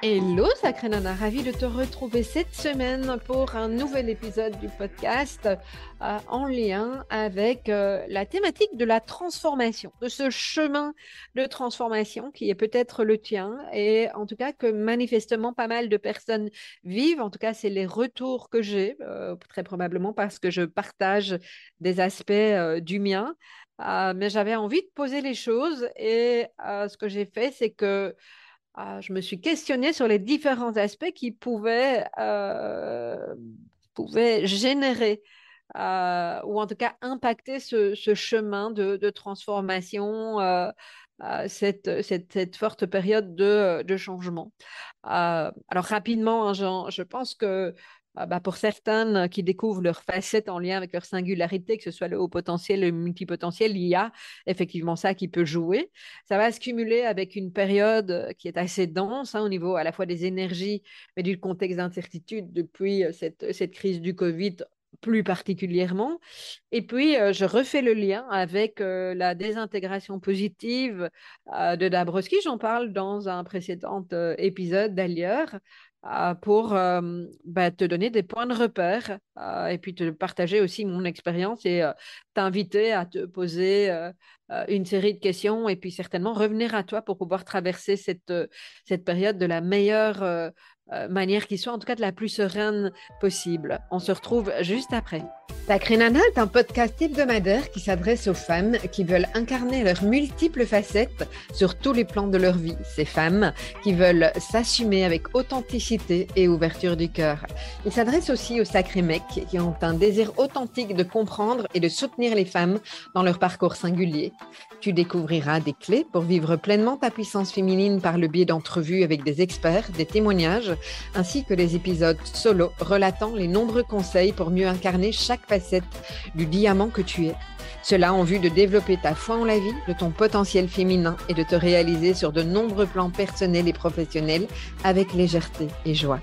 Hello, sacré Nana, ravie de te retrouver cette semaine pour un nouvel épisode du podcast en lien avec la thématique de la transformation, de ce chemin de transformation qui est peut-être le tien et en tout cas que manifestement pas mal de personnes vivent. En tout cas, c'est les retours que j'ai, très probablement parce que je partage des aspects du mien. Mais j'avais envie de poser les choses et ce que j'ai fait, c'est que je me suis questionnée sur les différents aspects qui pouvaient générer ou en tout cas impacter ce chemin de transformation, cette forte période de changement. Alors rapidement, hein, je pense que pour certaines qui découvrent leurs facettes en lien avec leur singularité, que ce soit le haut potentiel, le multipotentiel, il y a effectivement ça qui peut jouer. Ça va se cumuler avec une période qui est assez dense, hein, au niveau à la fois des énergies, mais du contexte d'incertitude depuis cette crise du Covid plus particulièrement. Et puis, je refais le lien avec la désintégration positive de Dabrowski. J'en parle dans un précédent épisode d'ailleurs. Pour te donner des points de repère et puis te partager aussi mon expérience et t'inviter à te poser une série de questions et puis certainement revenir à toi pour pouvoir traverser cette période de la meilleure manière qui soit, en tout cas de la plus sereine possible. On se retrouve juste après. Sacré Nana est un podcast hebdomadaire qui s'adresse aux femmes qui veulent incarner leurs multiples facettes sur tous les plans de leur vie. Ces femmes qui veulent s'assumer avec authenticité et ouverture du cœur. Il s'adresse aussi aux sacrés mecs qui ont un désir authentique de comprendre et de soutenir les femmes dans leur parcours singulier. Tu découvriras des clés pour vivre pleinement ta puissance féminine par le biais d'entrevues avec des experts, des témoignages, ainsi que des épisodes solo relatant les nombreux conseils pour mieux incarner chaque facette du diamant que tu es. Cela en vue de développer ta foi en la vie, de ton potentiel féminin et de te réaliser sur de nombreux plans personnels et professionnels avec légèreté et joie.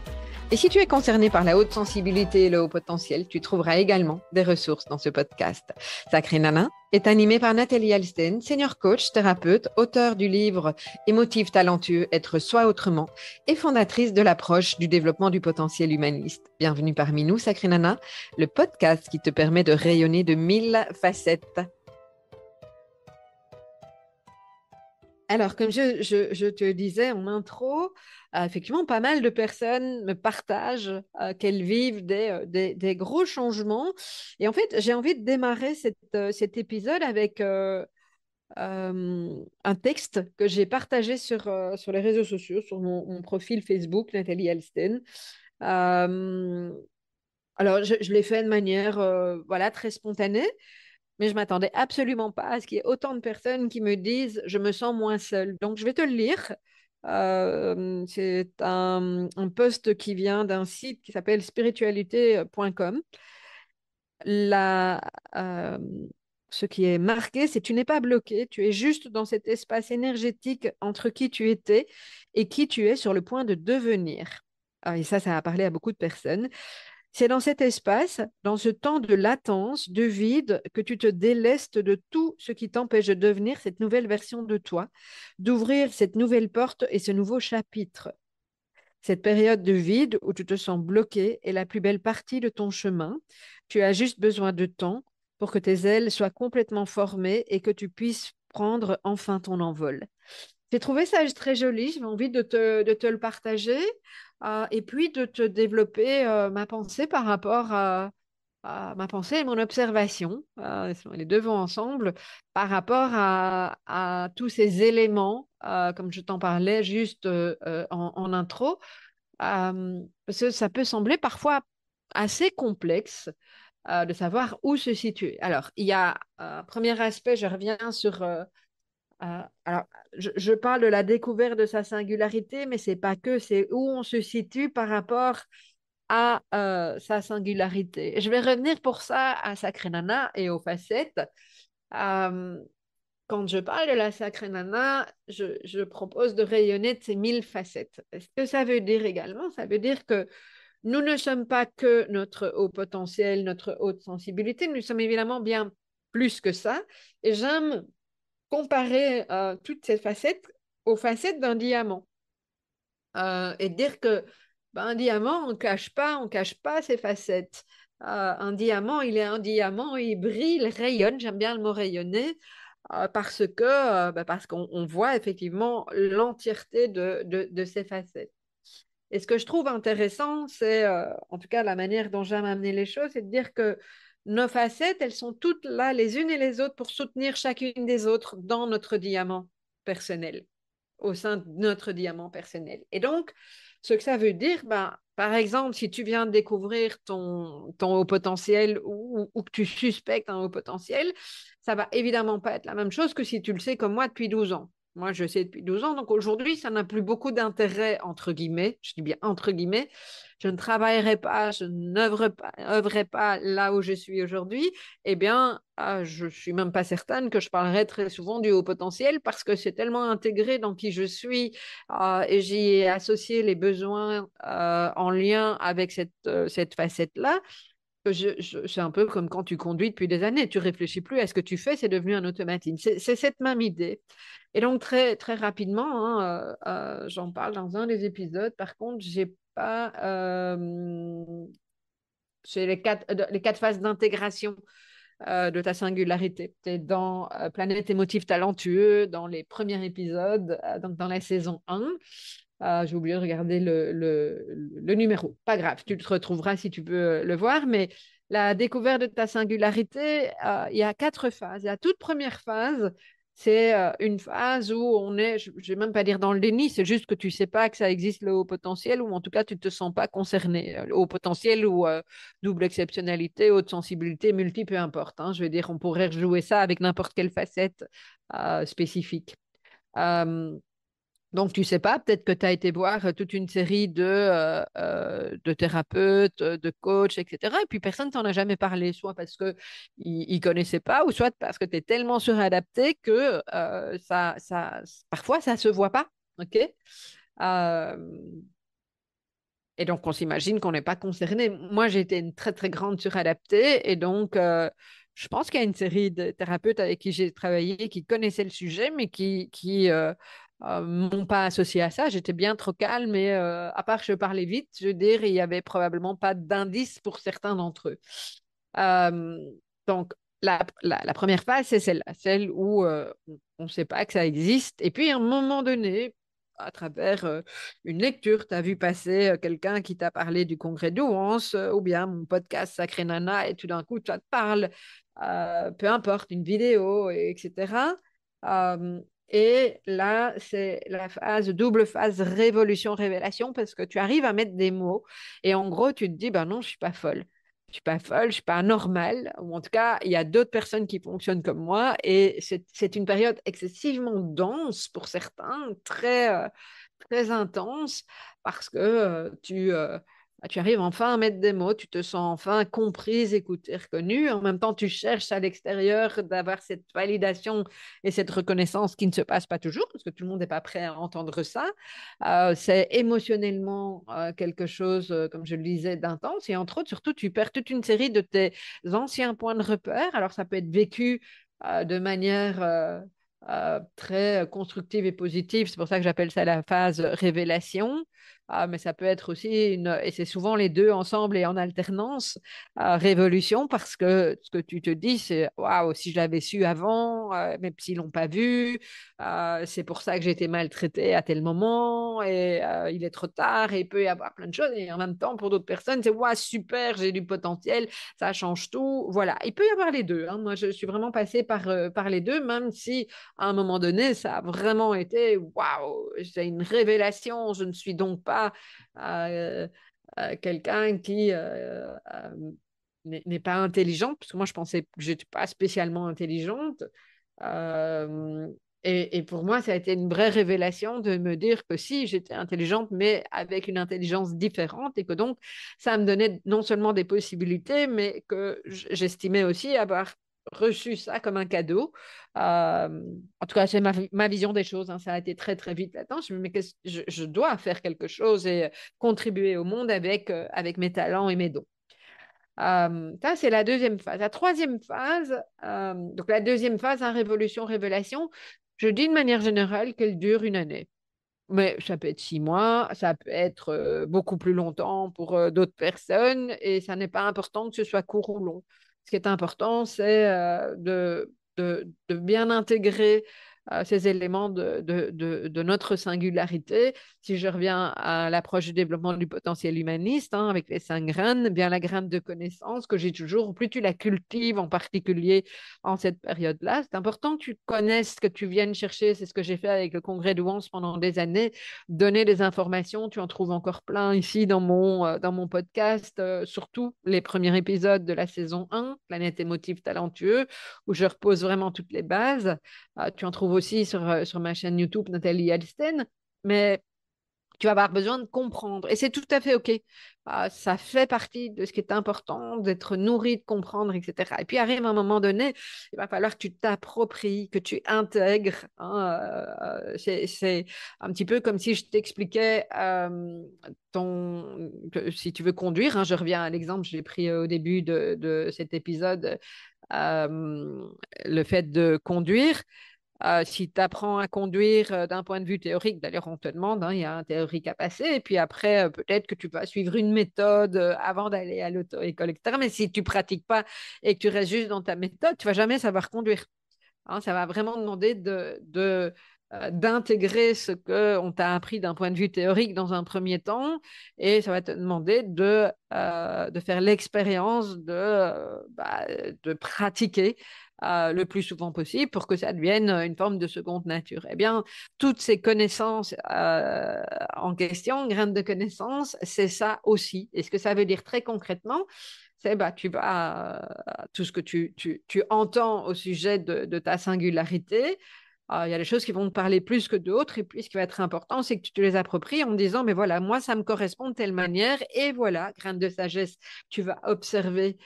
Et si tu es concerné par la haute sensibilité et le haut potentiel, tu trouveras également des ressources dans ce podcast. Sacré Nana est animé par Nathalie Alsten, senior coach, thérapeute, auteure du livre Émotif talentueux, être soi autrement et fondatrice de l'approche du développement du potentiel humaniste. Bienvenue parmi nous, Sacré Nana, le podcast qui te permet de rayonner de 1000 facettes. Alors, comme je te disais en intro, effectivement, pas mal de personnes me partagent qu'elles vivent des gros changements. Et en fait, j'ai envie de démarrer cet épisode avec un texte que j'ai partagé sur les réseaux sociaux, sur mon profil Facebook, Nathalie Alsten. Euh, alors, je l'ai fait de manière voilà, très spontanée. Mais je ne m'attendais absolument pas à ce qu'il y ait autant de personnes qui me disent je me sens moins seule. Donc, je vais te le lire. C'est un post qui vient d'un site qui s'appelle spiritualité.com. La, euh, Ce qui est marqué, c'est tu n'es pas bloqué, tu es juste dans cet espace énergétique entre qui tu étais et qui tu es sur le point de devenir. Et ça a parlé à beaucoup de personnes. C'est dans cet espace, dans ce temps de latence, de vide, que tu te délestes de tout ce qui t'empêche de devenir cette nouvelle version de toi, d'ouvrir cette nouvelle porte et ce nouveau chapitre. Cette période de vide où tu te sens bloqué est la plus belle partie de ton chemin. Tu as juste besoin de temps pour que tes ailes soient complètement formées et que tu puisses prendre enfin ton envol. J'ai trouvé ça très joli, j'ai envie de te le partager et puis de te développer ma pensée par rapport à ma pensée et mon observation. Les deux vont ensemble par rapport à tous ces éléments, comme je t'en parlais juste en intro, parce que ça peut sembler parfois assez complexe de savoir où se situer. Alors, il y a un premier aspect, je reviens sur alors, je parle de la découverte de sa singularité, mais c'est pas que, c'est où on se situe par rapport à sa singularité. Je vais revenir pour ça à Sacré Nana et aux facettes. Euh, Quand je parle de la Sacré Nana, je propose de rayonner de ces 1000 facettes. Ce que ça veut dire également, ça veut dire que nous ne sommes pas que notre haut potentiel, notre haute sensibilité, nous sommes évidemment bien plus que ça. Et j'aime comparer toutes ces facettes aux facettes d'un diamant. et dire que ben, un diamant, on cache pas ses facettes. Un diamant, il est un diamant, il brille, il rayonne, j'aime bien le mot rayonner, parce qu'on voit effectivement l'entièreté de ses facettes. Et ce que je trouve intéressant, c'est, en tout cas la manière dont j'aime amener les choses, c'est de dire que nos facettes, elles sont toutes là, les unes et les autres, pour soutenir chacune des autres dans notre diamant personnel, au sein de notre diamant personnel. Et donc, ce que ça veut dire, ben, par exemple, si tu viens de découvrir ton haut potentiel ou que tu suspectes un haut potentiel, ça va évidemment pas être la même chose que si tu le sais comme moi depuis 12 ans. Moi, je sais depuis 12 ans, donc aujourd'hui, ça n'a plus beaucoup d'intérêt, entre guillemets, je dis bien entre guillemets. Je ne travaillerai pas, je n'œuvrerai pas là où je suis aujourd'hui. Eh bien, je suis même pas certaine que je parlerai très souvent du haut potentiel parce que c'est tellement intégré dans qui je suis et j'y ai associé les besoins en lien avec cette facette-là. C'est un peu comme quand tu conduis depuis des années, tu réfléchis plus à ce que tu fais, c'est devenu un automatisme. C'est cette même idée. Et donc très très rapidement, hein, j'en parle dans un des épisodes. Par contre, j'ai pas, c'est les quatre phases d'intégration de ta singularité. Tu es dans Planète émotif talentueux, dans les premiers épisodes, donc dans la saison 1. J'ai oublié de regarder le numéro. Pas grave, tu te retrouveras si tu peux le voir. Mais la découverte de ta singularité, il y a quatre phases. La toute première phase, c'est une phase où on est, je ne vais même pas dire dans le déni, c'est juste que tu ne sais pas que ça existe le haut potentiel ou en tout cas tu ne te sens pas concerné. Le haut potentiel ou double exceptionnalité, haute sensibilité, multi, peu importe. Hein. Je veux dire, on pourrait rejouer ça avec n'importe quelle facette spécifique. Euh, donc, tu sais pas, peut-être que tu as été voir toute une série de thérapeutes, de coachs, etc. Et puis, personne t'en a jamais parlé, soit parce qu'ils ne connaissaient pas, ou soit parce que tu es tellement suradapté que parfois, ça ne se voit pas. OK? Euh, et donc, on s'imagine qu'on n'est pas concerné. Moi, j'ai été une très, très grande suradaptée. Et donc, je pense qu'il y a une série de thérapeutes avec qui j'ai travaillé qui connaissaient le sujet, mais qui m'ont pas associé à ça. J'étais bien trop calme et à part que je parlais vite, je veux dire, il y avait probablement pas d'indice pour certains d'entre eux. Euh, donc, la première phase, c'est celle-là, celle où on ne sait pas que ça existe. Et puis, à un moment donné, à travers une lecture, tu as vu passer quelqu'un qui t'a parlé du congrès d'Ouance ou bien mon podcast Sacré Nana et tout d'un coup, ça te parle, peu importe, une vidéo, etc. Euh, et là, c'est la phase, double phase révolution-révélation parce que tu arrives à mettre des mots et en gros, tu te dis, ben non, je suis pas folle. Je suis pas folle, je suis pas anormale, ou en tout cas, il y a d'autres personnes qui fonctionnent comme moi, et c'est une période excessivement dense pour certains, très intense, parce que tu arrives enfin à mettre des mots, tu te sens enfin comprise, écoutée, reconnue. En même temps, tu cherches à l'extérieur d'avoir cette validation et cette reconnaissance qui ne se passe pas toujours, parce que tout le monde n'est pas prêt à entendre ça. C'est émotionnellement quelque chose, comme je le disais, d'intense. Et entre autres, surtout, tu perds toute une série de tes anciens points de repère. Alors, ça peut être vécu de manière très constructive et positive. C'est pour ça que j'appelle ça la phase révélation. Mais ça peut être aussi et c'est souvent les deux ensemble et en alternance, révolution, parce que ce que tu te dis, c'est waouh, si je l'avais su avant, mes psys l'ont pas vu, c'est pour ça que j'ai été maltraitée à tel moment, et il est trop tard, et il peut y avoir plein de choses. Et en même temps, pour d'autres personnes, c'est waouh, super, j'ai du potentiel, ça change tout. Voilà, il peut y avoir les deux. Hein. Moi, je suis vraiment passée par les deux, même si à un moment donné, ça a vraiment été waouh, c'est une révélation. Je ne suis donc pas euh, quelqu'un qui n'est pas intelligente, parce que moi, je pensais que je n'étais pas spécialement intelligente. Euh, et pour moi, ça a été une vraie révélation de me dire que si, j'étais intelligente, mais avec une intelligence différente, et que donc, ça me donnait non seulement des possibilités, mais que j'estimais aussi avoir reçu ça comme un cadeau. En tout cas, c'est ma vision des choses. Hein. Ça a été très, très vite là-dedans. Je me dis, mais je dois faire quelque chose et contribuer au monde avec mes talents et mes dons. Ça, c'est la deuxième phase. La troisième phase, donc la deuxième phase, hein, révolution, révélation, je dis de manière générale qu'elle dure une année. Mais ça peut être 6 mois, ça peut être beaucoup plus longtemps pour d'autres personnes, et ça n'est pas important que ce soit court ou long. Ce qui est important, c'est de bien intégrer ces éléments de notre singularité. Si je reviens à l'approche du développement du potentiel humaniste, hein, avec les 5 graines, eh bien la graine de connaissance que j'ai toujours, plus tu la cultives, en particulier en cette période-là, c'est important que tu connaisses, que tu viennes chercher. C'est ce que j'ai fait avec le congrès de Wans pendant des années, donner des informations. Tu en trouves encore plein ici dans mon podcast, surtout les premiers épisodes de la saison 1, Planète émotive talentueux, où je repose vraiment toutes les bases. Tu en trouves aussi sur ma chaîne YouTube, Nathalie Alsten. Mais tu vas avoir besoin de comprendre. Et c'est tout à fait OK. Ça fait partie de ce qui est important, d'être nourri, de comprendre, etc. Et puis arrive un moment donné, il va falloir que tu t'appropries, que tu intègres, hein. C'est un petit peu comme si je t'expliquais si tu veux conduire, hein, je reviens à l'exemple que j'ai pris au début de cet épisode, euh, le fait de conduire. Si tu apprends à conduire d'un point de vue théorique, d'ailleurs, on te demande, hein, il y a un théorique à passer, et puis après, peut-être que tu vas suivre une méthode avant d'aller à l'auto-école, etc. Mais si tu ne pratiques pas et que tu restes juste dans ta méthode, tu ne vas jamais savoir conduire. Hein, ça va vraiment demander d'intégrer ce qu'on t'a appris d'un point de vue théorique dans un premier temps, et ça va te demander de faire l'expérience de pratiquer le plus souvent possible pour que ça devienne une forme de seconde nature. Eh bien, toutes ces connaissances en question, graines de connaissances, c'est ça aussi. Et ce que ça veut dire très concrètement, c'est tout ce que tu entends au sujet de ta singularité. Il y a des choses qui vont te parler plus que d'autres, et puis ce qui va être important, c'est que tu te les appropries en disant, mais voilà, moi, ça me correspond de telle manière, et voilà, graine de sagesse, tu vas observer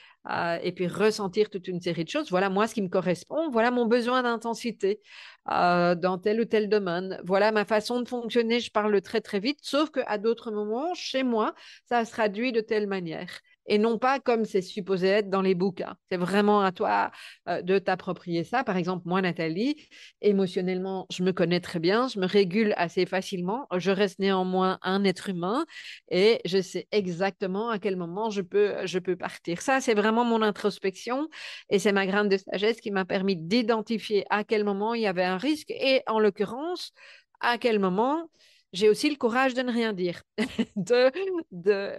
et puis ressentir toute une série de choses. Voilà, moi, ce qui me correspond, voilà mon besoin d'intensité dans tel ou tel domaine, voilà ma façon de fonctionner, je parle très, très vite, sauf qu'à d'autres moments, chez moi, ça se traduit de telle manière et non pas comme c'est supposé être dans les bouquins. C'est vraiment à toi de t'approprier ça. Par exemple, moi, Nathalie, émotionnellement, je me connais très bien, je me régule assez facilement, je reste néanmoins un être humain et je sais exactement à quel moment je peux partir. Ça, c'est vraiment mon introspection, et c'est ma graine de sagesse qui m'a permis d'identifier à quel moment il y avait un risque, et en l'occurrence, à quel moment j'ai aussi le courage de ne rien dire, de, de,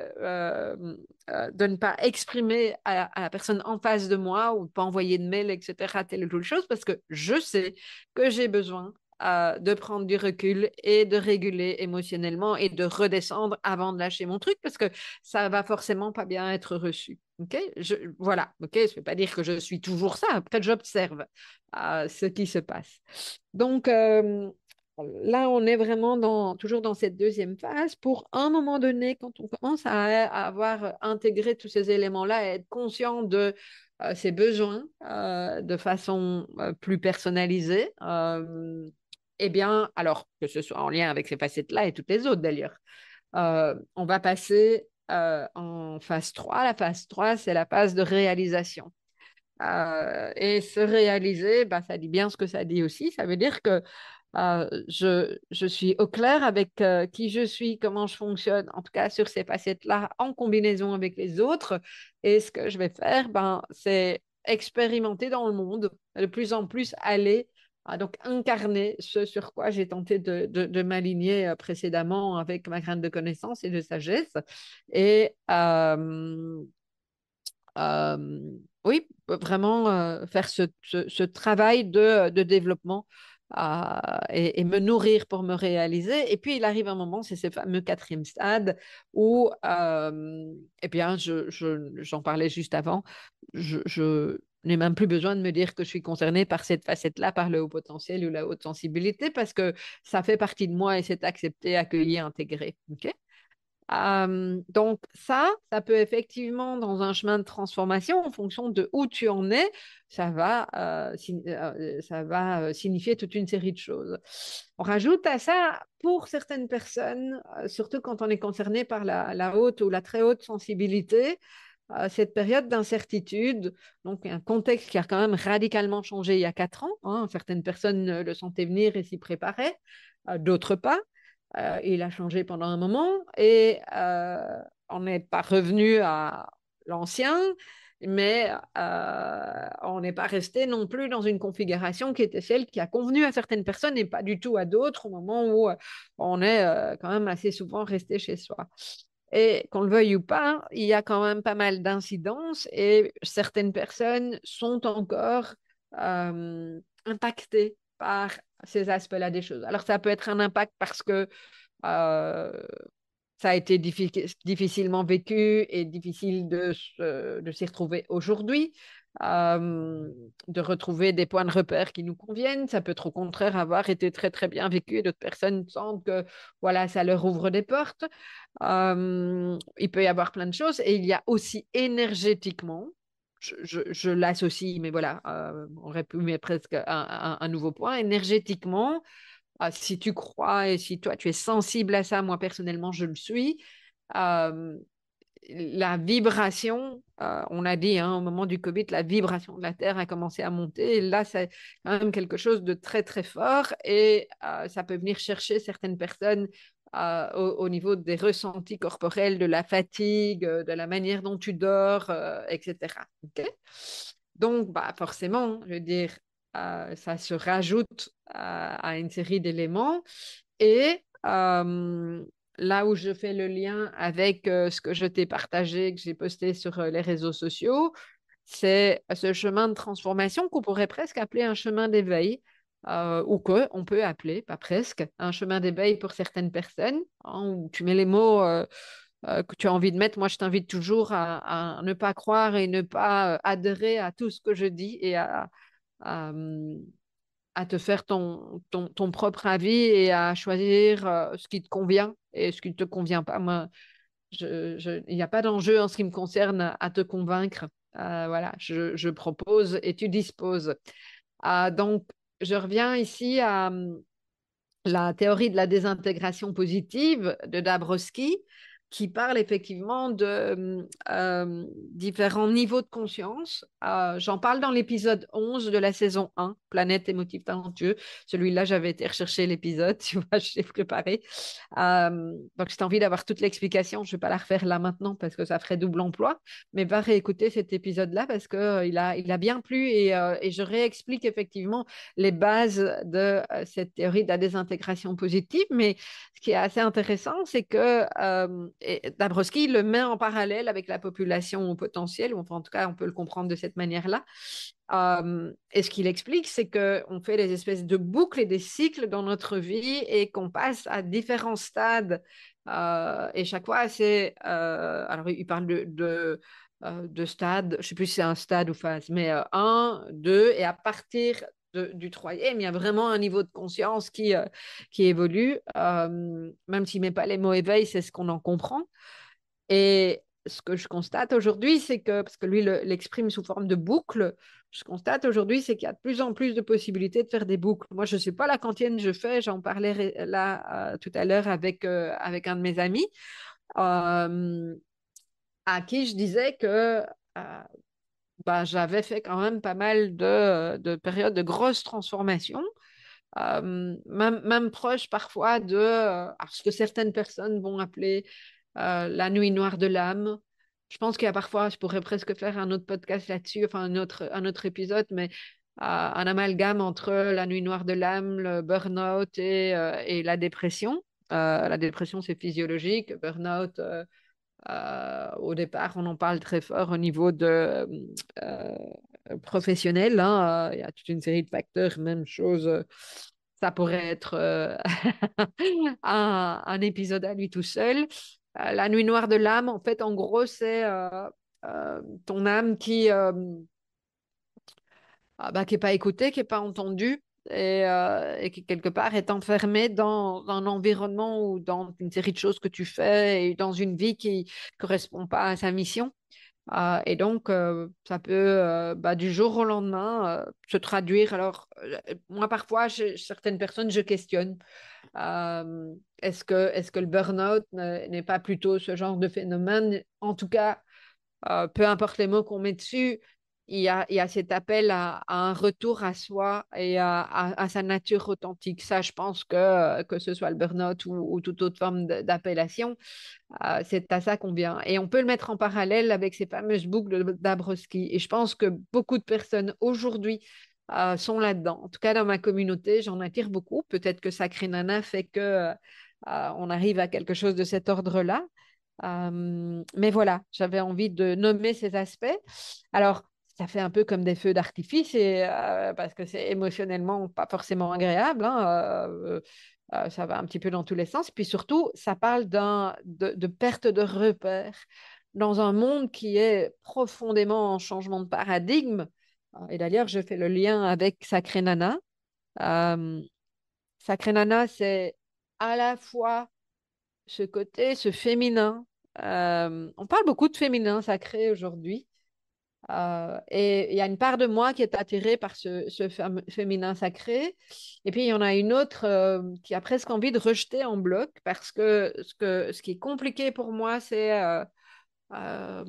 de ne pas exprimer à la personne en face de moi, ou de ne pas envoyer de mail, etc., telle ou telle chose, parce que je sais que j'ai besoin de prendre du recul et de réguler émotionnellement et de redescendre avant de lâcher mon truc, parce que ça va forcément pas bien être reçu. Ok, voilà. Ok, je ne vais pas dire que je suis toujours ça. Après, j'observe ce qui se passe. Donc, là, on est vraiment toujours dans cette deuxième phase. Pour un moment donné, quand on commence à avoir intégré tous ces éléments-là, à être conscient de ses besoins de façon plus personnalisée, eh bien, alors que ce soit en lien avec ces facettes-là et toutes les autres d'ailleurs, on va passer en phase 3. La phase 3, c'est la phase de réalisation. Et se réaliser, bah, ça dit bien ce que ça dit aussi. Ça veut dire que je suis au clair avec qui je suis, comment je fonctionne, en tout cas sur ces facettes-là, en combinaison avec les autres. Et ce que je vais faire, ben, c'est expérimenter dans le monde, de plus en plus aller, donc incarner ce sur quoi j'ai tenté de m'aligner précédemment avec ma graine de connaissance et de sagesse. Et euh, oui, vraiment faire ce travail de développement et me nourrir pour me réaliser. Et puis, il arrive un moment, c'est ce fameux quatrième stade où, eh bien, j'en parlais juste avant, je n'ai même plus besoin de me dire que je suis concernée par cette facette-là, par le haut potentiel ou la haute sensibilité, parce que ça fait partie de moi et c'est accepté, accueilli, intégré. OK? Donc ça peut effectivement, dans un chemin de transformation, en fonction de où tu en es, ça va signifier toute une série de choses. On rajoute à ça, pour certaines personnes, surtout quand on est concerné par la haute ou la très haute sensibilité, cette période d'incertitude, donc un contexte qui a quand même radicalement changé il y a 4 ans, hein. Certaines personnes le sentaient venir et s'y préparaient, d'autres pas. Il a changé pendant un moment et on n'est pas revenu à l'ancien, mais on n'est pas resté non plus dans une configuration qui était celle qui a convenu à certaines personnes et pas du tout à d'autres au moment où on est quand même assez souvent resté chez soi. Et qu'on le veuille ou pas, il y a quand même pas mal d'incidences et certaines personnes sont encore impactées par ces aspects-là des choses. Alors, ça peut être un impact parce que euh, ça a été difficilement vécu et difficile de s'y retrouver aujourd'hui, de retrouver des points de repère qui nous conviennent. Ça peut être au contraire avoir été très, très bien vécu et d'autres personnes sentent que voilà, ça leur ouvre des portes. Il peut y avoir plein de choses et il y a aussi énergétiquement, je l'associe, mais voilà, on aurait pu mettre presque un nouveau point, énergétiquement, si tu crois et si toi tu es sensible à ça, moi personnellement je le suis, euh, la vibration, on a dit hein, au moment du Covid, la vibration de la Terre a commencé à monter. Et là, c'est quand même quelque chose de très, très fort et ça peut venir chercher certaines personnes au niveau des ressentis corporels, de la fatigue, de la manière dont tu dors, etc. Okay. Donc, bah, forcément, je veux dire, ça se rajoute à une série d'éléments et là où je fais le lien avec ce que je t'ai partagé, que j'ai posté sur les réseaux sociaux, c'est ce chemin de transformation qu'on pourrait presque appeler un chemin d'éveil, ou qu'on peut appeler, pas presque, un chemin d'éveil pour certaines personnes, hein, où tu mets les mots que tu as envie de mettre. Moi, je t'invite toujours à ne pas croire et ne pas adhérer à tout ce que je dis et à, à te faire ton propre avis et à choisir ce qui te convient et ce qui ne te convient pas. Moi, il n'y a pas d'enjeu en ce qui me concerne à te convaincre. Voilà, je propose et tu disposes. Donc, je reviens ici à la théorie de la désintégration positive de Dabrowski, qui parle effectivement de différents niveaux de conscience. J'en parle dans l'épisode 11 de la saison 1, Planète émotive talentueux. Celui-là, j'avais été rechercher l'épisode, tu vois, je l'ai préparé. Donc, j'ai envie d'avoir toute l'explication. Je ne vais pas la refaire là maintenant parce que ça ferait double emploi, mais va réécouter cet épisode-là parce qu'il il a bien plu et je réexplique effectivement les bases de cette théorie de la désintégration positive. Mais ce qui est assez intéressant, c'est que Dabrowski le met en parallèle avec la population potentielle, ou enfin, en tout cas, on peut le comprendre de cette manière-là. Et ce qu'il explique, c'est qu'on fait des espèces de boucles et des cycles dans notre vie et qu'on passe à différents stades. Et chaque fois, c'est... alors, il parle de stade, je ne sais plus si c'est un stade ou phase, mais un, deux, et à partir du troisième, il y a vraiment un niveau de conscience qui évolue. Même s'il ne met pas les mots éveil, c'est ce qu'on en comprend. Et ce que je constate aujourd'hui, c'est que, parce que lui l'exprime sous forme de boucle, je constate aujourd'hui, c'est qu'il y a de plus en plus de possibilités de faire des boucles. Moi, je ne sais pas la quantième je fais, j'en parlais là tout à l'heure avec un de mes amis, euh, à qui je disais que bah, j'avais fait quand même pas mal de périodes de grosses transformations, même proche parfois de ce que certaines personnes vont appeler la nuit noire de l'âme. Je pense qu'il y a parfois, je pourrais presque faire un autre podcast là-dessus, enfin un autre épisode, mais un amalgame entre la nuit noire de l'âme, le burn-out et la dépression. La dépression, c'est physiologique. Burn-out, au départ, on en parle très fort au niveau euh, professionnel, hein. Il y a toute une série de facteurs, même chose. Ça pourrait être un épisode à lui tout seul. La nuit noire de l'âme, en fait, en gros, c'est ton âme qui n'est pas écoutée, qui n'est pas entendue et qui, quelque part, est enfermée dans un environnement ou dans une série de choses que tu fais et dans une vie qui ne correspond pas à sa mission. Et donc, ça peut, du jour au lendemain, se traduire. Alors, moi, parfois, chez certaines personnes, je questionne. Est-ce que le burn-out n'est pas plutôt ce genre de phénomène? En tout cas, peu importe les mots qu'on met dessus, il y a cet appel à un retour à soi et à sa nature authentique. Ça, je pense que ce soit le burn-out ou toute autre forme d'appellation, c'est à ça qu'on vient. Et on peut le mettre en parallèle avec ces fameuses boucles d'Abrowski. Et je pense que beaucoup de personnes aujourd'hui sont là-dedans. En tout cas, dans ma communauté, j'en attire beaucoup. Peut-être que Sacré Nana fait que on arrive à quelque chose de cet ordre-là. Mais voilà, j'avais envie de nommer ces aspects. Alors, ça fait un peu comme des feux d'artifice parce que c'est émotionnellement pas forcément agréable, hein, ça va un petit peu dans tous les sens. Puis surtout, ça parle de perte de repères dans un monde qui est profondément en changement de paradigme. Et d'ailleurs, je fais le lien avec Sacré Nana. Euh, Sacré Nana, c'est à la fois ce côté, ce féminin. On parle beaucoup de féminin sacré aujourd'hui. Et il y a une part de moi qui est attirée par ce féminin sacré. Et puis, il y en a une autre qui a presque envie de rejeter en bloc parce que ce qui est compliqué pour moi, c'est euh,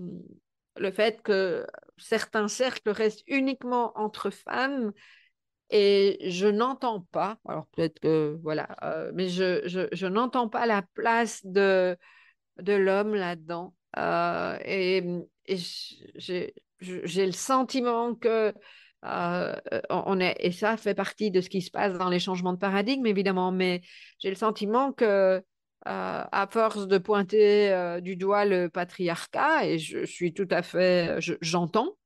le fait que certains cercles restent uniquement entre femmes et je n'entends pas, alors peut-être que, voilà, mais je n'entends pas la place de l'homme là-dedans. Et j'ai le sentiment que on est, et ça fait partie de ce qui se passe dans les changements de paradigme, évidemment, mais j'ai le sentiment que à force de pointer du doigt le patriarcat, et je suis tout à fait, j'entends,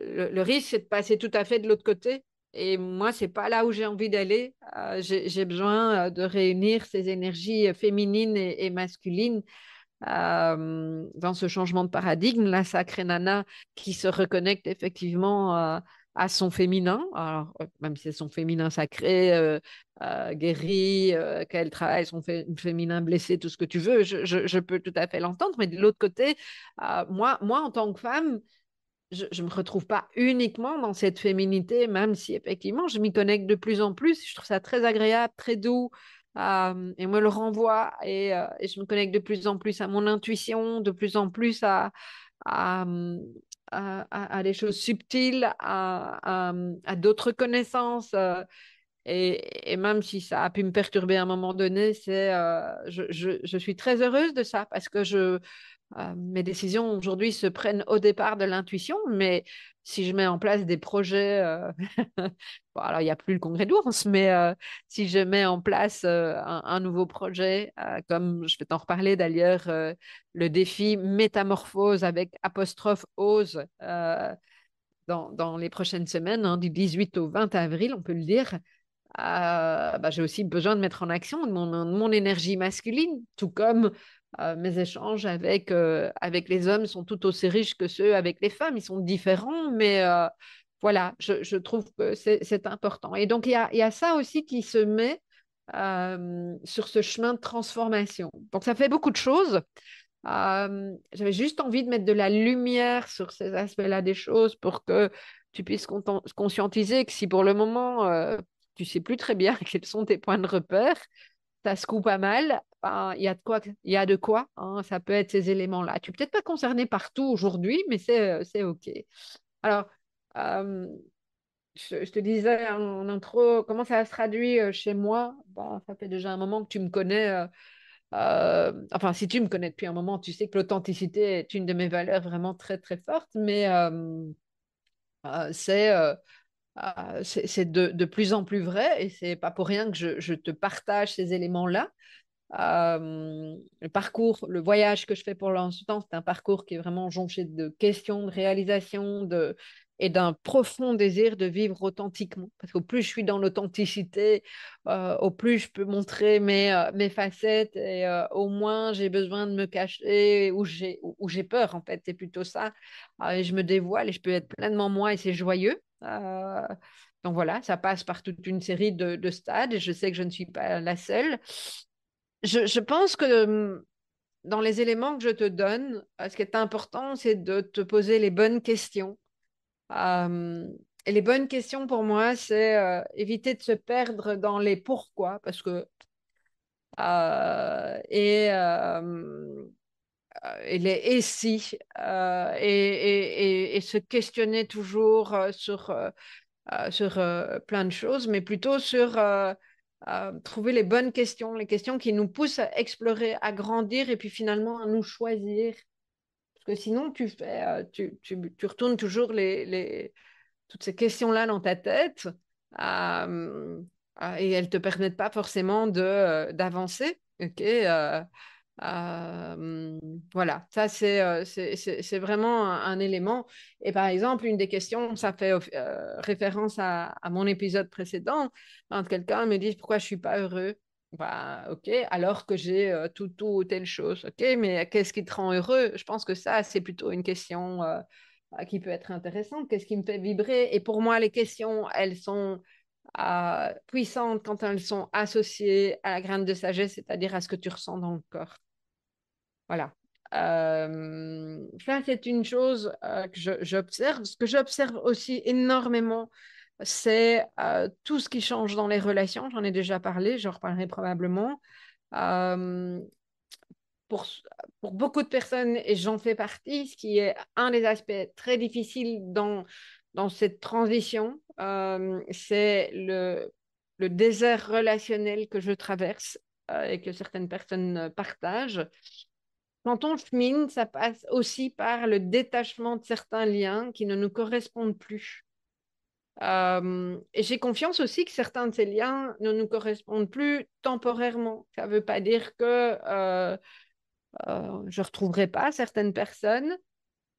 le risque, c'est de passer tout à fait de l'autre côté. Et moi, c'est pas là où j'ai envie d'aller. J'ai besoin de réunir ces énergies féminines et masculines dans ce changement de paradigme. La sacrée Nana qui se reconnecte effectivement à son féminin, alors, même si c'est son féminin sacré, guéri, qu'elle travaille son féminin blessé, tout ce que tu veux, je peux tout à fait l'entendre. Mais de l'autre côté, moi, en tant que femme, je me retrouve pas uniquement dans cette féminité, même si effectivement je m'y connecte de plus en plus. Je trouve ça très agréable, très doux, et me le renvoie. Et je me connecte de plus en plus à mon intuition, de plus en plus à, à des choses subtiles, à d'autres connaissances. Et même si ça a pu me perturber à un moment donné, je suis très heureuse de ça parce que mes décisions aujourd'hui se prennent au départ de l'intuition, mais si je mets en place des projets, bon, alors il n'y a plus le congrès d'ours, mais si je mets en place un nouveau projet, comme je vais t'en reparler d'ailleurs, le défi métamorphose avec apostrophe ose dans les prochaines semaines, hein, du 18 au 20 avril, on peut le dire. Bah, j'ai aussi besoin de mettre en action mon énergie masculine, tout comme mes échanges avec les hommes sont tout aussi riches que ceux avec les femmes. Ils sont différents, mais voilà, je trouve que c'est important. Et donc, il y a ça aussi qui se met sur ce chemin de transformation. Donc, ça fait beaucoup de choses. J'avais juste envie de mettre de la lumière sur ces aspects-là des choses pour que tu puisses conscientiser que si pour le moment, tu sais plus très bien quels sont tes points de repère, ça se coupe pas mal, ben, il y a de quoi, hein, ça peut être ces éléments-là. Tu n'es peut-être pas concerné partout aujourd'hui, mais c'est OK. Alors, euh, je te disais en intro, comment ça se traduit chez moi? Bon, ça fait déjà un moment que tu me connais. Enfin, si tu me connais depuis un moment, tu sais que l'authenticité est une de mes valeurs vraiment très, très fortes, mais euh, c'est euh, c'est de plus en plus vrai et c'est pas pour rien que je te partage ces éléments-là. Le parcours, le voyage que je fais pour l'instant, c'est un parcours qui est vraiment jonché de questions, de réalisations, et d'un profond désir de vivre authentiquement. Parce qu'au plus je suis dans l'authenticité, au plus je peux montrer mes facettes et au moins j'ai besoin de me cacher où j'ai peur, en fait. C'est plutôt ça. Et je me dévoile et je peux être pleinement moi et c'est joyeux. Donc voilà, ça passe par toute une série de stades et je sais que je ne suis pas la seule. Je pense que dans les éléments que je te donne, ce qui est important, c'est de te poser les bonnes questions. Euh, et les bonnes questions pour moi, c'est éviter de se perdre dans les pourquoi, parce que euh, et et si et se questionner toujours sur plein de choses, mais plutôt sur trouver les bonnes questions, les questions qui nous poussent à explorer, à grandir et puis finalement à nous choisir. Parce que sinon, tu retournes toujours toutes ces questions-là dans ta tête euh, et elles ne te permettent pas forcément d'avancer. Ok, voilà, ça c'est vraiment un élément. Et par exemple, une des questions, ça fait référence à mon épisode précédent, quand quelqu'un me dit pourquoi je suis pas heureux. Bah, ok, alors que j'ai tout ou telle chose. Ok, mais qu'est-ce qui te rend heureux? Je pense que ça, c'est plutôt une question qui peut être intéressante. Qu'est-ce qui me fait vibrer? Et pour moi, les questions, elles sont puissantes quand elles sont associées à la graine de sagesse, c'est-à-dire à ce que tu ressens dans le corps. Voilà. Ça, c'est une chose que j'observe. Ce que j'observe aussi énormément, c'est tout ce qui change dans les relations. J'en ai déjà parlé, j'en reparlerai probablement. Euh, pour, pour beaucoup de personnes, et j'en fais partie, ce qui est un des aspects très difficiles dans cette transition, c'est le désert relationnel que je traverse et que certaines personnes partagent. Quand on chemine, ça passe aussi par le détachement de certains liens qui ne nous correspondent plus. Et j'ai confiance aussi que certains de ces liens ne nous correspondent plus temporairement. Ça ne veut pas dire que je ne retrouverai pas certaines personnes,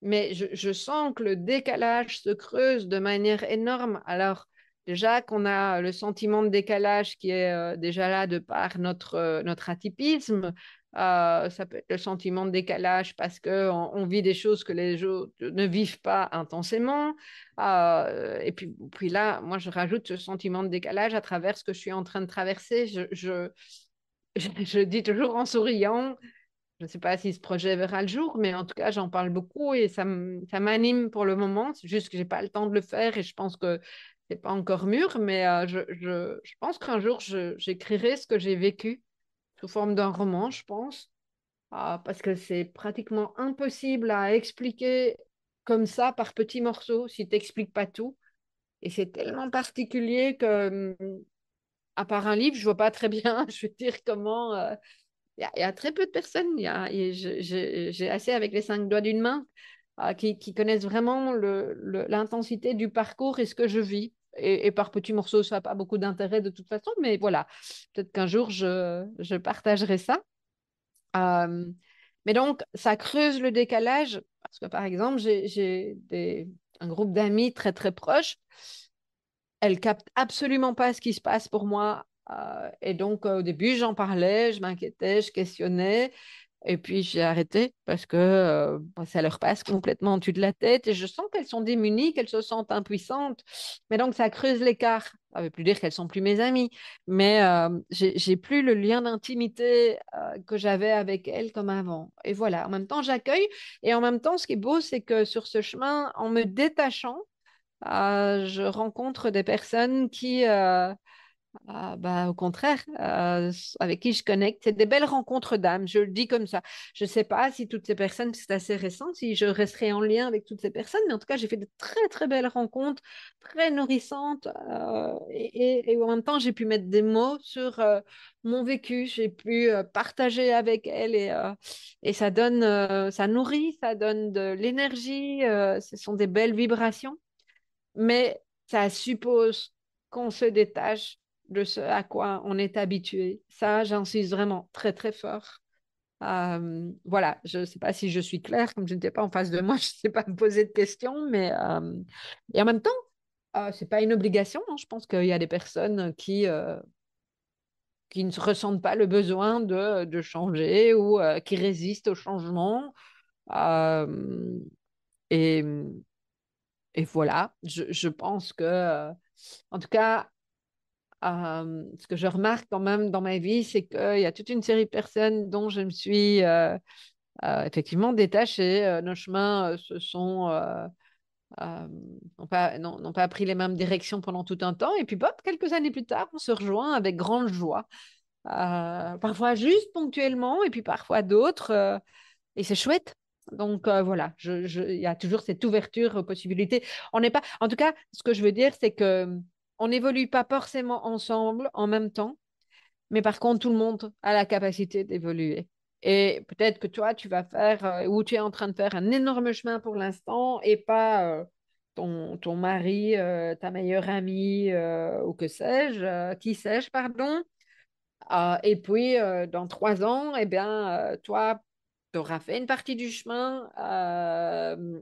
mais je sens que le décalage se creuse de manière énorme. Alors, déjà qu'on a le sentiment de décalage qui est déjà là de par notre atypisme, ça peut être le sentiment de décalage parce qu'on vit des choses que les autres ne vivent pas intensément. Et puis là, moi, je rajoute ce sentiment de décalage à travers ce que je suis en train de traverser. Je dis toujours en souriant, je ne sais pas si ce projet verra le jour, mais en tout cas, j'en parle beaucoup et ça m'anime pour le moment. C'est juste que je n'ai pas le temps de le faire et je pense que ce n'est pas encore mûr, mais je pense qu'un jour, j'écrirai ce que j'ai vécu sous forme d'un roman, je pense, parce que c'est pratiquement impossible à expliquer comme ça par petits morceaux si tu n'expliques pas tout. Et c'est tellement particulier que, à part un livre, je ne vois pas très bien, je veux dire, comment. Il y a très peu de personnes, j'ai assez avec les 5 doigts d'une main, qui connaissent vraiment l'intensité du parcours et ce que je vis. Et par petits morceaux, ça n'a pas beaucoup d'intérêt de toute façon, mais voilà, peut-être qu'un jour, je partagerai ça. Euh, mais donc, ça creuse le décalage, parce que par exemple, un groupe d'amis très très proches, elles captent absolument pas ce qui se passe pour moi. Et donc, au début, j'en parlais, je m'inquiétais, je questionnais. Et puis, j'ai arrêté parce que ça leur passe complètement au-dessus de la tête. Et je sens qu'elles sont démunies, qu'elles se sentent impuissantes. Mais donc, ça creuse l'écart. Ça ne veut plus dire qu'elles sont plus mes amies. Mais j'ai plus le lien d'intimité que j'avais avec elles comme avant. Et voilà, en même temps, j'accueille. Et en même temps, ce qui est beau, c'est que sur ce chemin, en me détachant, je rencontre des personnes qui, bah, au contraire, avec qui je connecte. C'est des belles rencontres d'âme, je le dis comme ça. Je ne sais pas si toutes ces personnes, c'est assez récent, si je resterai en lien avec toutes ces personnes, mais en tout cas, j'ai fait de très, très belles rencontres, très nourrissantes. Et en même temps, j'ai pu mettre des mots sur mon vécu, j'ai pu partager avec elles et ça nourrit, ça donne de l'énergie, ce sont des belles vibrations, mais ça suppose qu'on se détache de ce à quoi on est habitué. Ça, j'insiste vraiment très, très fort. Voilà, je ne sais pas si je suis claire, comme je n'étais pas en face de moi, je ne sais pas me poser de questions, mais et en même temps, ce n'est pas une obligation, hein. Je pense qu'il y a des personnes qui ne ressentent pas le besoin de changer ou qui résistent au changement. Euh, et, et voilà, je pense que, en tout cas, ce que je remarque quand même dans ma vie, c'est qu'il y a toute une série de personnes dont je me suis effectivement détachée. Nos chemins euh, n'ont pas pris les mêmes directions pendant tout un temps. Et puis, hop, quelques années plus tard, on se rejoint avec grande joie. Parfois juste ponctuellement, et puis parfois d'autres. et c'est chouette. Donc voilà, il y a toujours cette ouverture aux possibilités. On n'est pas, en tout cas, ce que je veux dire, c'est que on n'évolue pas forcément ensemble en même temps, mais par contre, tout le monde a la capacité d'évoluer. Et peut-être que toi, tu vas faire, ou tu es en train de faire un énorme chemin pour l'instant et pas ton mari, ta meilleure amie, ou que sais-je, qui sais-je, pardon. Et puis, dans 3 ans, eh bien, toi, tu auras fait une partie du chemin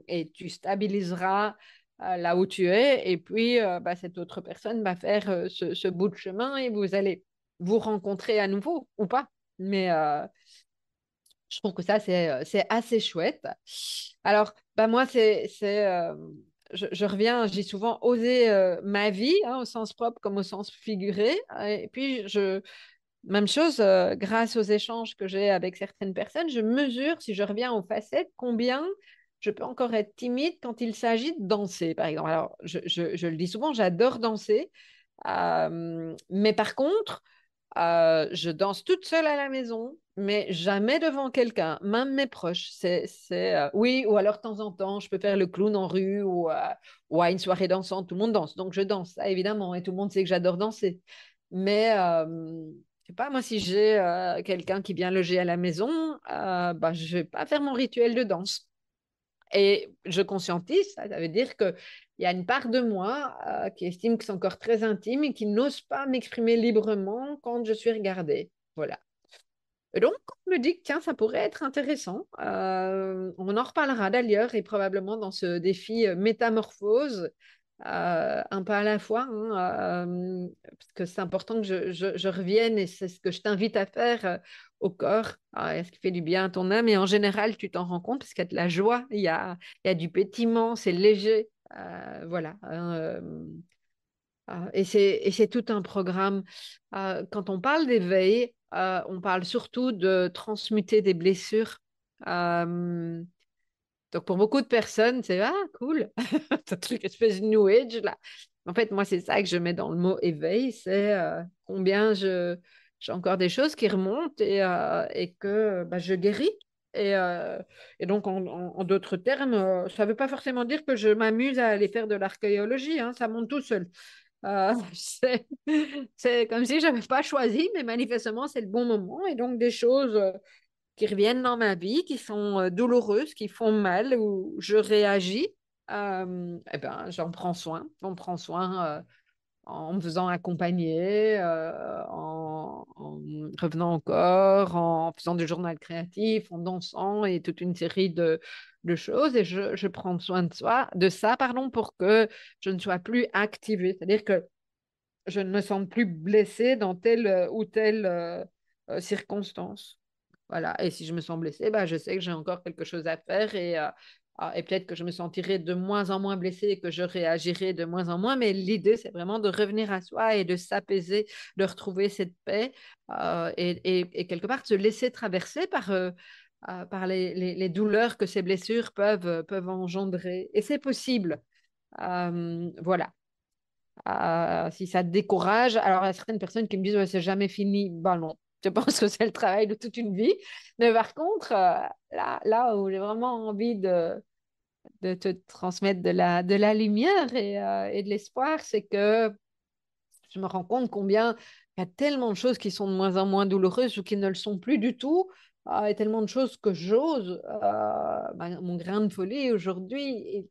et tu stabiliseras là où tu es. Et puis, bah, cette autre personne va faire ce bout de chemin et vous allez vous rencontrer à nouveau ou pas. Mais je trouve que ça, c'est assez chouette. Alors, bah, moi, je reviens, j'ai souvent osé ma vie, hein, au sens propre comme au sens figuré. Et puis, même chose, grâce aux échanges que j'ai avec certaines personnes, je mesure, si je reviens aux facettes, combien je peux encore être timide quand il s'agit de danser, par exemple. Alors, je le dis souvent, j'adore danser, mais par contre, je danse toute seule à la maison, mais jamais devant quelqu'un, même mes proches. Oui, ou alors de temps en temps, je peux faire le clown en rue ou à une soirée dansante, tout le monde danse. Donc je danse, ça, évidemment, et tout le monde sait que j'adore danser. Mais je sais pas, moi, si j'ai quelqu'un qui vient loger à la maison, bah, je vais pas faire mon rituel de danse. Et je conscientise, ça veut dire qu'il y a une part de moi qui estime que c'est encore très intime et qui n'ose pas m'exprimer librement quand je suis regardée. Voilà. Et donc, on me dit que tiens, ça pourrait être intéressant. On en reparlera d'ailleurs et probablement dans ce défi métamorphose, un pas à la fois, hein, parce que c'est important que je revienne et c'est ce que je t'invite à faire au corps, ce qui fait du bien à ton âme. Et en général, tu t'en rends compte parce qu'il y a de la joie, il y a du pétillement, c'est léger. Voilà, hein, et c'est tout un programme. Quand on parle d'éveil, on parle surtout de transmuter des blessures. Euh, donc, pour beaucoup de personnes, c'est ah, cool, ce truc espèce de New Age là. En fait, moi, c'est ça que je mets dans le mot éveil, c'est combien j'ai encore des choses qui remontent et que bah, je guéris. Et, euh, et donc, en d'autres termes, ça ne veut pas forcément dire que je m'amuse à aller faire de l'archéologie, hein, ça monte tout seul. C'est c'est comme si je n'avais pas choisi, mais manifestement, c'est le bon moment. Et donc, des choses qui reviennent dans ma vie, qui sont douloureuses, qui font mal, où je réagis, eh ben, j'en prends soin. On prend soin en me faisant accompagner, en revenant au corps, en faisant du journal créatif, en dansant et toute une série de choses. Et je prends soin de ça, pardon, pour que je ne sois plus activée. C'est-à-dire que je ne me sens plus blessée dans telle ou telle circonstance. Voilà. Et si je me sens blessée, bah, je sais que j'ai encore quelque chose à faire et peut-être que je me sentirai de moins en moins blessée et que je réagirai de moins en moins. Mais l'idée, c'est vraiment de revenir à soi et de s'apaiser, de retrouver cette paix et quelque part de se laisser traverser par les douleurs que ces blessures peuvent engendrer. Et c'est possible. Voilà. Si ça te décourage, alors il y a certaines personnes qui me disent ouais, c'est jamais fini. Ben non, je pense que c'est le travail de toute une vie. Mais par contre, là où j'ai vraiment envie de te transmettre de la lumière et de l'espoir, c'est que je me rends compte combien il y a tellement de choses qui sont de moins en moins douloureuses ou qui ne le sont plus du tout. Et tellement de choses que j'ose. Mon grain de folie aujourd'hui,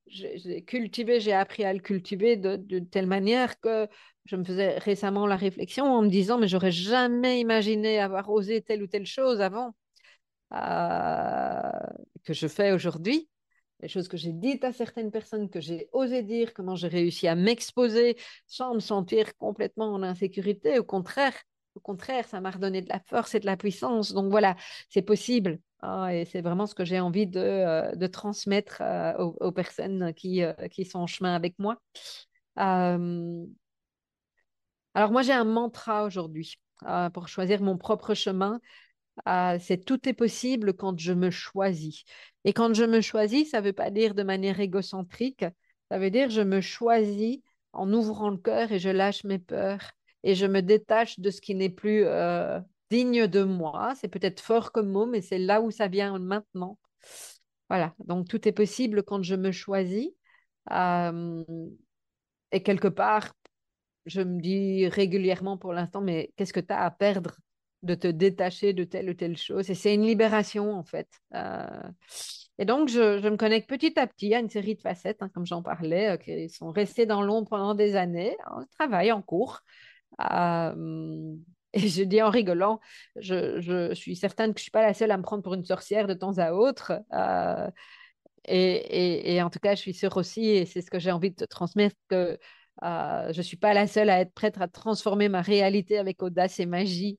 j'ai cultivé, j'ai appris à le cultiver de telle manière que je me faisais récemment la réflexion en me disant, mais j'aurais jamais imaginé avoir osé telle ou telle chose avant euh, que je fais aujourd'hui, les choses que j'ai dites à certaines personnes, que j'ai osé dire, comment j'ai réussi à m'exposer sans me sentir complètement en insécurité. Au contraire, ça m'a redonné de la force et de la puissance. Donc voilà, c'est possible. Et c'est vraiment ce que j'ai envie de transmettre aux personnes qui sont en chemin avec moi. Euh, alors moi, j'ai un mantra aujourd'hui pour choisir mon propre chemin. C'est tout est possible quand je me choisis. Et quand je me choisis, ça ne veut pas dire de manière égocentrique, ça veut dire je me choisis en ouvrant le cœur et je lâche mes peurs et je me détache de ce qui n'est plus digne de moi. C'est peut-être fort comme mot, mais c'est là où ça vient maintenant. Voilà, donc tout est possible quand je me choisis. Euh, et quelque part, je me dis régulièrement pour l'instant, mais qu'est-ce que tu as à perdre de te détacher de telle ou telle chose? Et c'est une libération, en fait. Et donc, je me connecte petit à petit à une série de facettes, hein, comme j'en parlais, qui sont restées dans l'ombre pendant des années, en travail, en cours. Euh, et je dis en rigolant, je suis certaine que je ne suis pas la seule à me prendre pour une sorcière de temps à autre. Et en tout cas, je suis sûre aussi, et c'est ce que j'ai envie de te transmettre, que je ne suis pas la seule à être prête à transformer ma réalité avec audace et magie,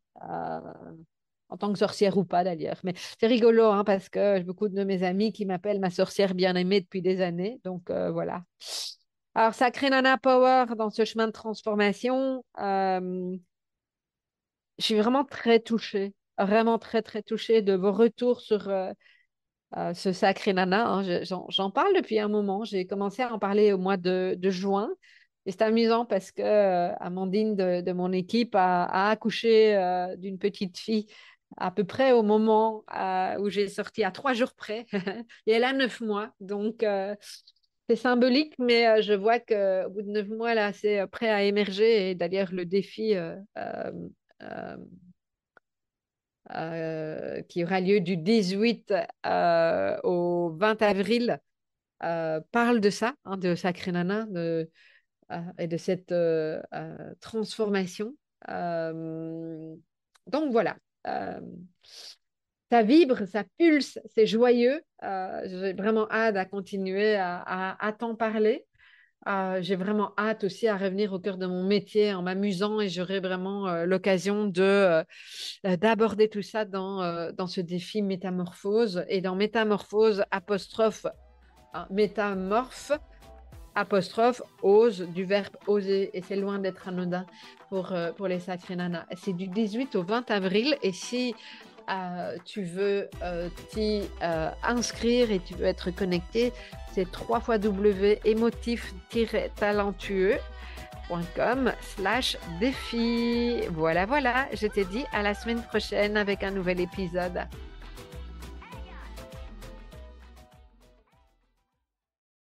en tant que sorcière ou pas d'ailleurs. Mais c'est rigolo, hein, parce que j'ai beaucoup de mes amis qui m'appellent ma sorcière bien-aimée depuis des années. Donc voilà. Alors, Sacré Nana Power, dans ce chemin de transformation, je suis vraiment très, très touchée de vos retours sur ce Sacré Nana, hein. J'en parle depuis un moment. J'ai commencé à en parler au mois de juin. Et c'est amusant parce que Amandine de mon équipe a accouché d'une petite fille à peu près au moment où j'ai sorti, à 3 jours près. Et elle a 9 mois. Donc, c'est symbolique, mais je vois qu'au bout de 9 mois, là, c'est prêt à émerger. Et d'ailleurs, le défi euh, qui aura lieu du 18 au 20 avril, parle de ça, hein, de Sacré Nana et de cette transformation. Euh, donc voilà. Euh, Ça vibre, ça pulse, c'est joyeux. J'ai vraiment hâte à continuer à t'en parler. J'ai vraiment hâte aussi à revenir au cœur de mon métier en m'amusant, et j'aurai vraiment l'occasion d'aborder tout ça dans ce défi métamorphose, et dans métamorphose apostrophe métamorphe apostrophe ose, du verbe oser, et c'est loin d'être anodin pour les sacrés nanas. C'est du 18 au 20 avril, et si tu veux t'y inscrire et tu veux être connecté, c'est www.emotif-talentueux.com/défi. Voilà, voilà, je t'ai dit à la semaine prochaine avec un nouvel épisode.